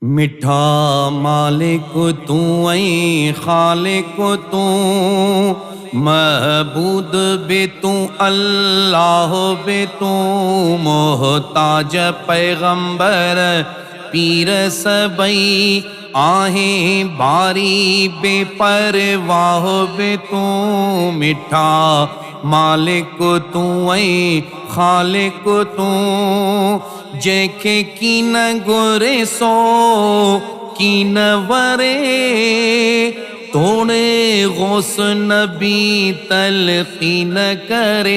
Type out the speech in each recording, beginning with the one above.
मिठा मालिक तू ऐ खालिक तू, महबूद बे तू, अल्लाह बे तू, मोहताज पैगंबर पीर सबई, आहें बारी बेपरवाह बे तू। मिठा मालिक तू ऐ खालिक तू, जेके की न गुरे सो की न वरे, तोड़े गौस नबी तलकीन करे।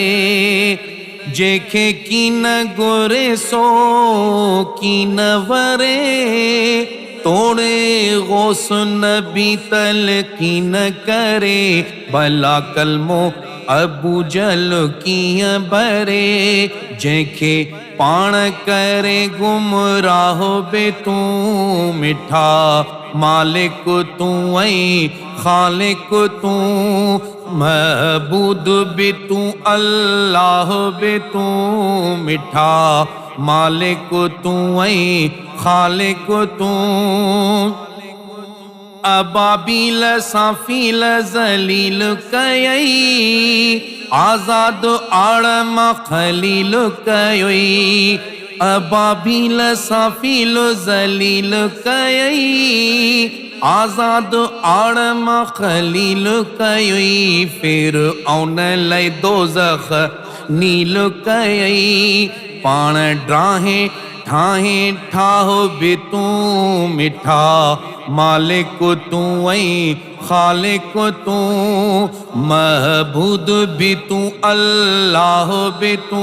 जेके की न गुरे सो की न वरे, तोड़े गौस नबी तलकीन करे। भला कलमो अबू जल किया बरे, जेके पाण करे गुमराह बे तू। मिठा मालिक तू ऐ खालिक तू, महबूद बे तू, अल्लाह बे तू। मिठा मालिक तू ऐ खालिक तू, अबाबील साफील जलील कयई, आजाद आड़म खलील कयई। अबाबील साफील जलील कयई, आजाद आड़म खलील कयई। फिर औन लय दोज़ख नील कयई, पाण ड्राहे ठाहे ठाहो बे तू। मिठा मालिक तू ऐ खालिक तू, महबूद भी तू, अल्लाह बे तू,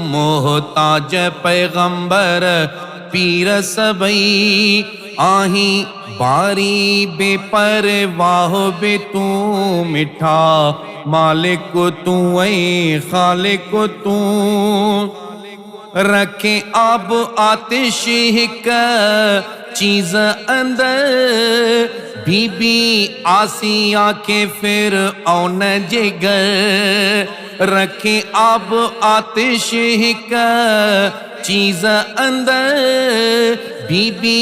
मोहताज पैगंबर पीर सबई, आही बारी बेपरवाह बे तू। मिठा मालिक तू ऐ खालिक तू, रखे आब आतिश हिक चीज अंदर, बीबी आसिया के फिर औन जिगर। रखे आब आतिश हिक चीज अंदर, बीबी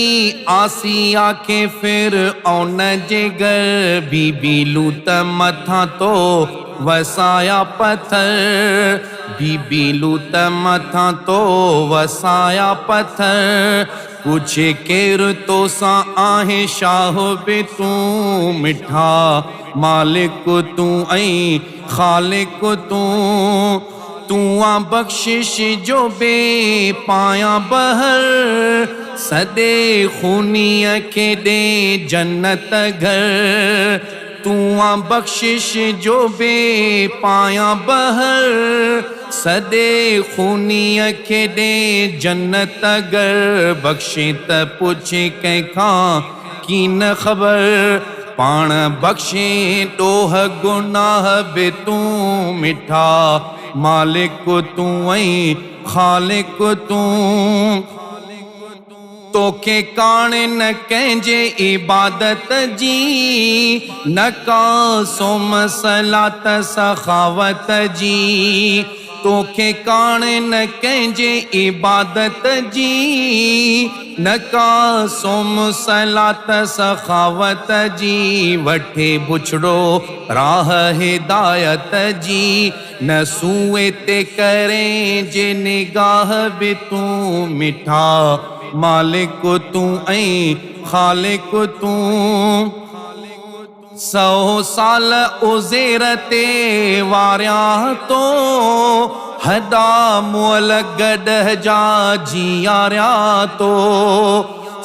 आसिया के फिर औन जिगर। बीबी लूत मथा तो वसाया पत्थर, बीबी लूत मथा तो वसाया पत्थर। कुछ केर तो सा आहे शाह बे तू। मिठा मालिक तू ऐ खालिक तू, तू आ बख्शिश जो बे पाया बहर, सदे खूनिया के दे जन्नत घर। तू आ बख्शिश जो बे पाया बहर, सदे खूनिया के दे जन्नत गर। बख्शे त पूछे कैखा की न खबर, पाण बख्शे डोह गुनाह बे तू। मिठा मालिक तू ऐ खालिक तू, तोखे कान न कंहिंजे इबादत जी, न का सोम सलात सखावत जी। तोखे कान न कंहिंजे इबादत जी, न का सोम सलात सखावत जी। वठे बुछड़ो राह हिदायत जी, न सूए ते करें जे निगाह बे तू। मिठा मालिक तू ऐ खालिक तू, 100 साल उज़ेर ते वारियां तो, हदा मुअल गॾ जा जियारिया तो।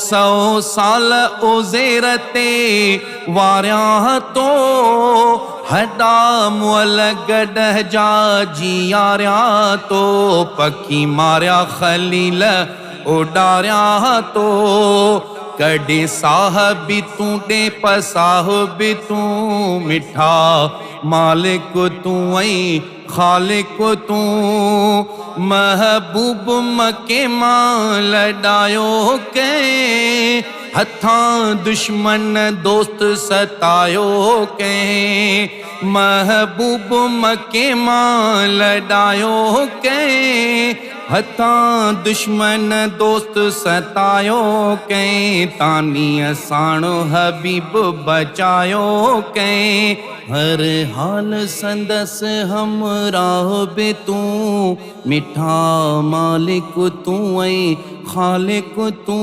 100 साल उज़ेर ते वारियां तो, हदा मुअल गॾ जा जियारिया तो। पखी मारिया खलील उडारिया तो, कॾे साहबी तू ॾे पसाहबी तू। मिठा मालिक तू ऐ खालिक तू, महबूब मके मां लॾायो कै, हथां दुश्मन दोस्त सतायो कहीं महबूब मके मां लड़ायो कहीं हथां दुश्मन दोस्त सतायो कहीं तानी असाणो हबीब बचायो कहीं हर हाल संदस हमराह बे तू मिठा मालिक तू ऐं खालिक तू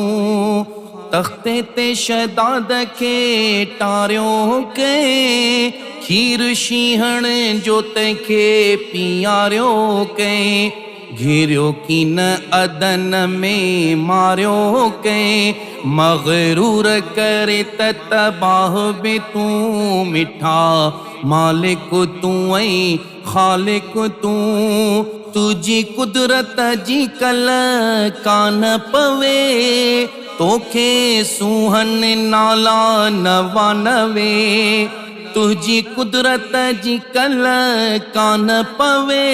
तख्ते ते शहदाद के टारियो के खीर शीहण जो तंहिंखे पियारियो के घिरियो की न अदन में मारियो के मगरूर करे तबाह बे तू मिठा मालिक तू ऐं खालिक तू तुझी कुदरत जी कल कान पवे तोखे सुहन नाला नवानवे तुझी कुदरत जी कल कान पवे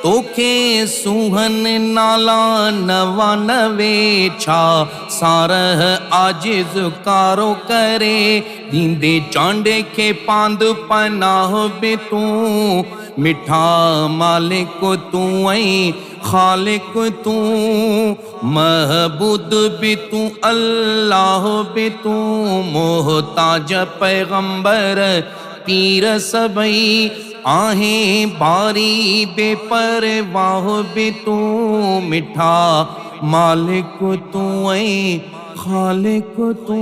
तोखे सुहन नाला नवानवे छा सारह आजिज़ कारो करे दींदे चांडे के पांद पनाह बे तू मिठा मालिक तू ऐं खालिक तू महबूद भी तू अल्लाह भी तू मोहताज पैगंबर पीर सबई आहें बारी बेपरवाह भी तू मिठा मालिक तू ऐं खालिक तू।